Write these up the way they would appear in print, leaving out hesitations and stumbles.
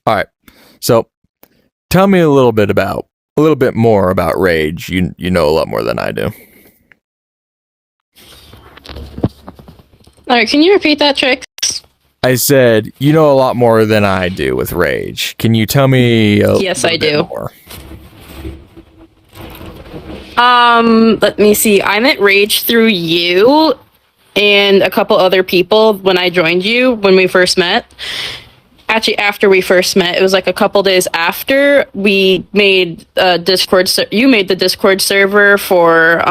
All right. So tell me a little bit more about Rage. You know a lot more than I do. All right, can you repeat that, Trix? I said you know a lot more than I do with Rage. Can you tell me a little bit more? Let me see. I met Rage through you and a couple other people when I joined you when we first met. Actually, after we first met, it was like a couple days after we made Discord. You made the Discord server for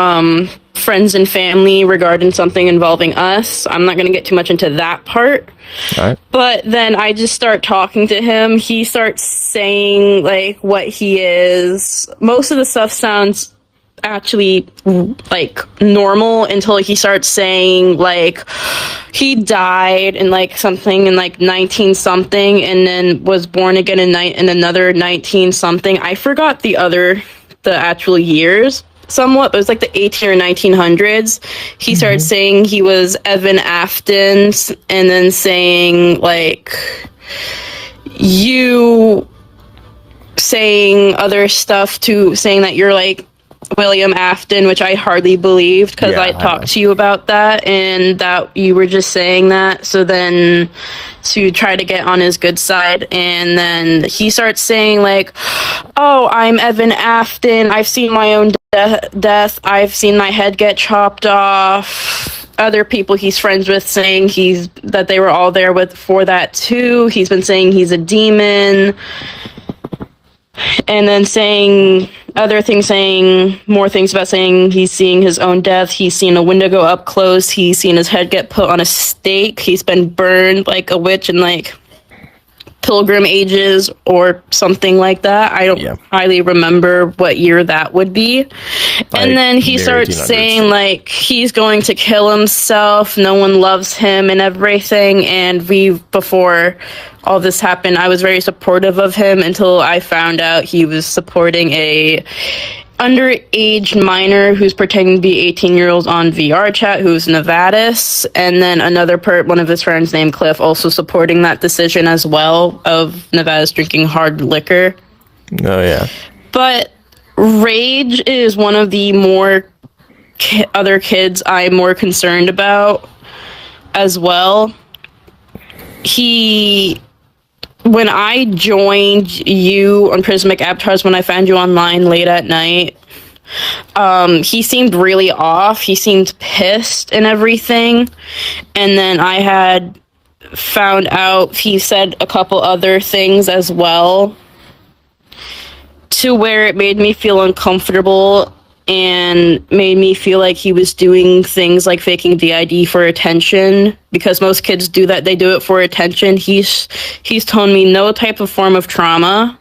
friends and family regarding something involving us. I'm not going to get too much into that part. All right. But then I just start talking to him. He starts saying like what he is. Most of the stuff sounds actually like normal until he starts saying like he died in like something in like 19 something and then was born again in another 19 something. I forgot the actual years somewhat, but it was like the 18 or 1900s. He started saying he was Evan Afton and then saying like you saying other stuff to saying that you're like William Afton, which I hardly believed because I talked to you about that and that you were just saying that. So then to try to get on his good side, and then he starts saying like, oh, I'm Evan Afton. I've seen my own death. I've seen my head get chopped off. Other people he's friends with saying that they were all there for that too. He's been saying he's a demon. And then saying other things, saying more things about saying he's seeing his own death. He's seen a window go up close. He's seen his head get put on a stake. He's been burned like a witch in like Pilgrim Ages or something like that. I don't highly remember what year that would be. And then he starts saying like he's going to kill himself. No one loves him and everything. And before all this happened, I was very supportive of him until I found out he was supporting a underage minor who's pretending to be 18-year-olds on vrchat who's Nevadis, and then one of his friends named Cliff also supporting that decision as well of Nevadis drinking hard liquor. Oh yeah. But Rage is one of the more other kids I'm more concerned about as well. When I joined you on Prismatic Avatars, when I found you online late at night, he seemed really off. He seemed pissed and everything. And then I had found out he said a couple other things as well to where it made me feel uncomfortable and made me feel like he was doing things like faking DID for attention, because most kids do that. They do it for attention. He's told me no type of form of trauma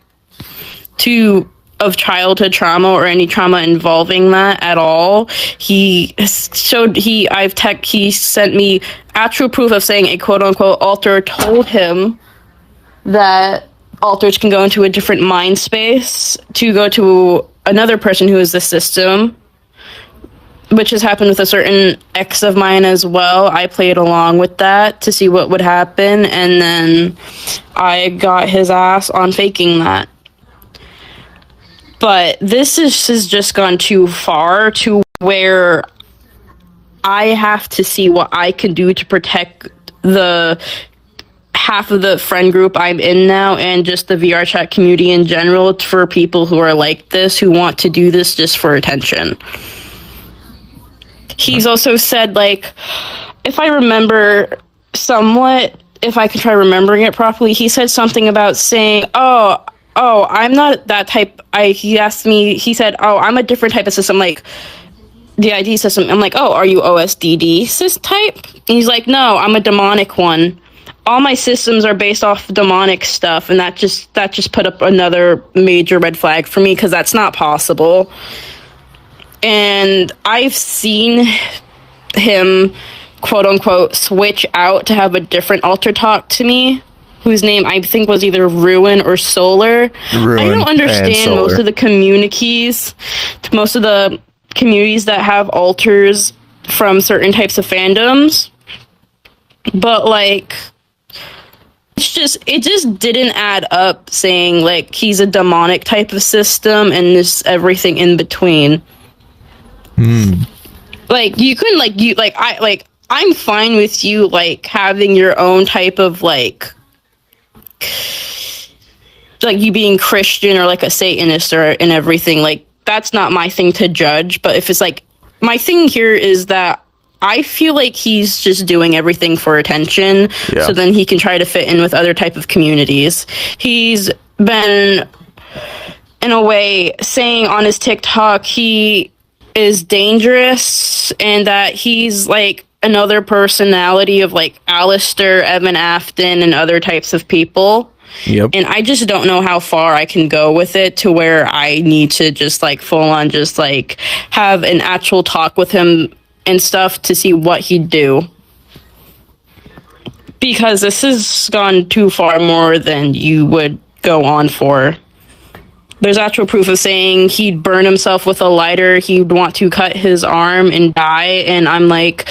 of childhood trauma or any trauma involving that at all. He sent me actual proof of saying a quote unquote alter told him that alters can go into a different mind space to go to another person who is the system, which has happened with a certain ex of mine as well. I played along with that to see what would happen, and then I got his ass on faking that. But this has just gone too far to where I have to see what I can do to protect the half of the friend group I'm in now and just the vrchat community in general for people who are like this, who want to do this just for attention. He's also said, like, if I remember somewhat, if I can try remembering it properly, he said something about saying, oh, I'm not that type. He asked me, he said, oh, I'm a different type of system, like the ID system. I'm like, oh, are you OSDD type? And he's like, no, I'm a demonic one. All my systems are based off demonic stuff, and that just put up another major red flag for me, because that's not possible. And I've seen him, quote unquote, switch out to have a different alter talk to me, whose name I think was either Ruin or Solar. I don't understand most of the communities that have alters from certain types of fandoms, but like, it's it just didn't add up, saying like he's a demonic type of system and this everything in between. Like you couldn't I'm fine with you like having your own type of like you being Christian or like a Satanist or and everything. Like that's not my thing to judge. But if it's like my thing here is that I feel like he's just doing everything for attention, so then he can try to fit in with other type of communities. He's been, in a way, saying on his TikTok he is dangerous and that he's like another personality of like Alistair, Evan Afton, and other types of people. Yep. And I just don't know how far I can go with it to where I need to just like full on just like have an actual talk with him and stuff to see what he'd do. Because this has gone too far more than you would go on for. There's actual proof of saying he'd burn himself with a lighter, he'd want to cut his arm and die, and I'm like,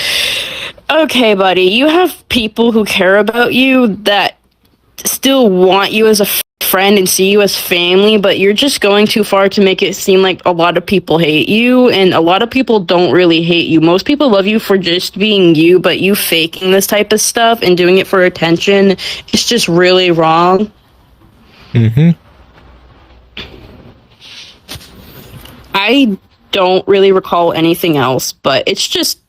okay, buddy, you have people who care about you that still want you as a friend and see you as family, but you're just going too far to make it seem like a lot of people hate you, and a lot of people don't really hate you. Most people love you for just being you, but you faking this type of stuff and doing it for attention is just really wrong. I don't really recall anything else, but it's just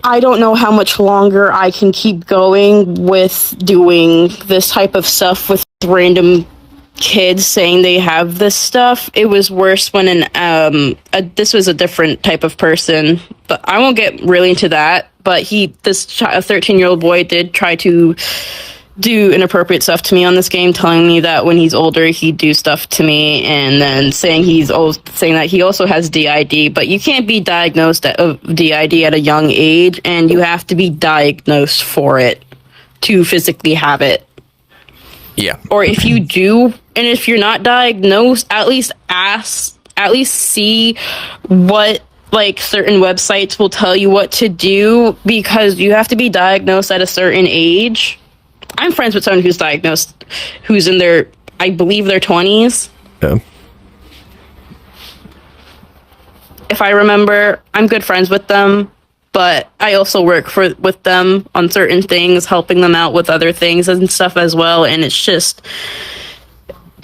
I don't know how much longer I can keep going with doing this type of stuff with random kids saying they have this stuff. It was worse when this was a different type of person, but I won't get really into that. But a 13-year-old boy did try to do inappropriate stuff to me on this game, telling me that when he's older he'd do stuff to me, and then saying that he also has DID, but you can't be diagnosed of DID at a young age, and you have to be diagnosed for it to physically have it. Yeah. Or if you do, and if you're not diagnosed, at least see what like certain websites will tell you what to do, because you have to be diagnosed at a certain age. I'm friends with someone who's diagnosed, who's in their, I believe, their 20s. Yeah. If I remember, I'm good friends with them, but I also work with them on certain things, helping them out with other things and stuff as well. And it's just,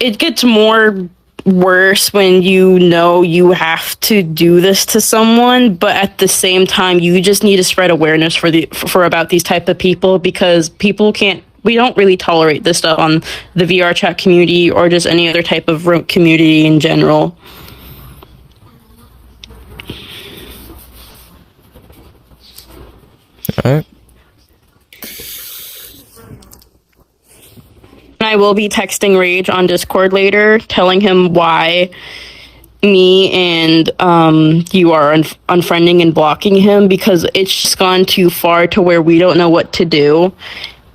it gets more worse when you know you have to do this to someone, but at the same time, you just need to spread awareness for about these type of people, because we don't really tolerate this stuff on the VRChat community or just any other type of community in general. All right. I will be texting Rage on Discord later, telling him why me and you are unfriending and blocking him, because it's just gone too far to where we don't know what to do.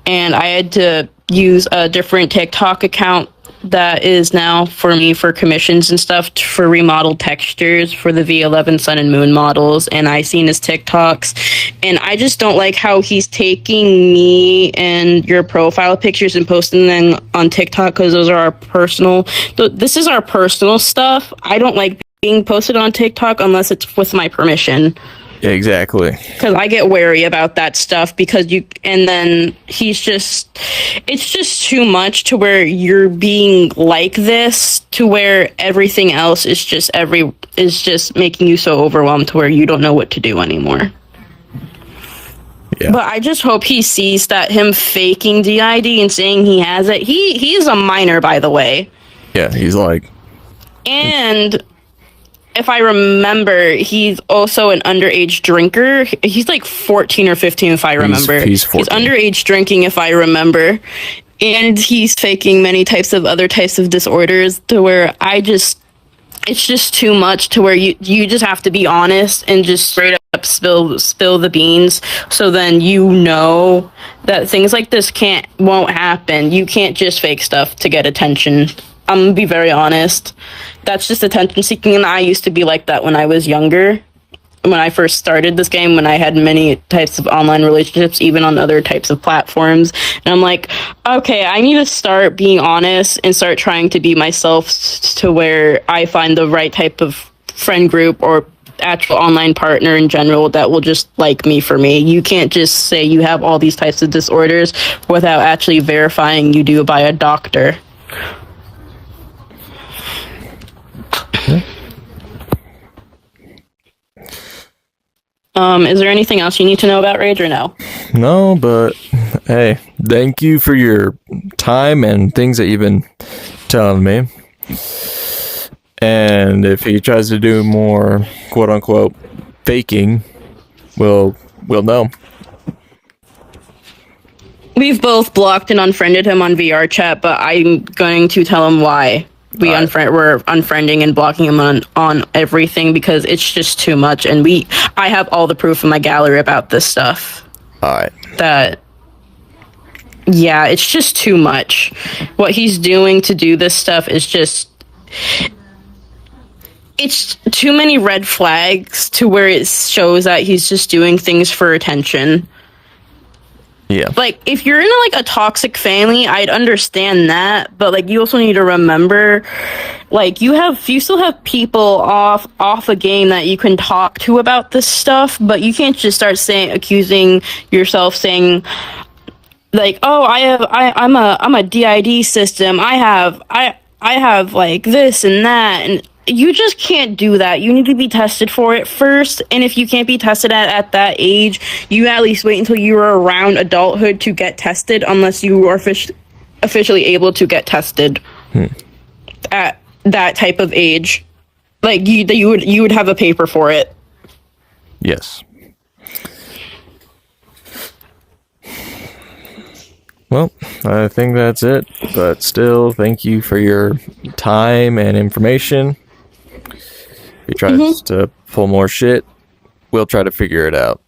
And I had to use a different TikTok account that is now for me for commissions and stuff for remodeled textures for the V11 Sun and Moon models. And I seen his TikToks, and I just don't like how he's taking me and your profile pictures and posting them on TikTok, because those are our personal. This is our personal stuff. I don't like being posted on TikTok unless it's with my permission. Yeah, exactly. Because I get wary about that stuff, and then it's just too much to where you're being like this, to where everything else is just making you so overwhelmed to where you don't know what to do anymore. Yeah. But I just hope he sees that him faking DID and saying he has it. He is a minor, by the way. Yeah, he's like. And if I remember, he's also an underage drinker. He's like 14 or 15, if I remember. He's 14. He's underage drinking, if I remember. And he's faking many other types of disorders, to where it's just too much, to where you just have to be honest and just straight up spill the beans, so then you know that things like this won't happen. You can't just fake stuff to get attention. I'm gonna be very honest. That's just attention seeking, and I used to be like that when I was younger. when I first started this game, when I had many types of online relationships, even on other types of platforms. And I'm like, okay, I need to start being honest and start trying to be myself to where I find the right type of friend group or actual online partner in general that will just like me for me. You can't just say you have all these types of disorders without actually verifying you do by a doctor. Is there anything else you need to know about Rage or no? No, but hey, thank you for your time and things that you've been telling me. And if he tries to do more quote unquote faking, we'll know. We've both blocked and unfriended him on VRChat, but I'm going to tell him why we're unfriending and blocking him on everything, because it's just too much, and I have all the proof in my gallery about this stuff. Alright. Yeah, it's just too much. What he's doing to do this stuff is just... It's too many red flags to where it shows that he's just doing things for attention. Yeah. Like, if you're in a toxic family, I'd understand that, but you also need to remember, you still have people off a game that you can talk to about this stuff, but you can't just start accusing yourself, saying oh, I'm a DID system, I have this and that, and you just can't do that. You need to be tested for it first, and if you can't be tested at that age, you at least wait until you are around adulthood to get tested, unless you are officially able to get tested at that type of age. You would have a paper for it. Yes. Well, I think that's it, but still, thank you for your time and information. If he tries to pull more shit, we'll try to figure it out.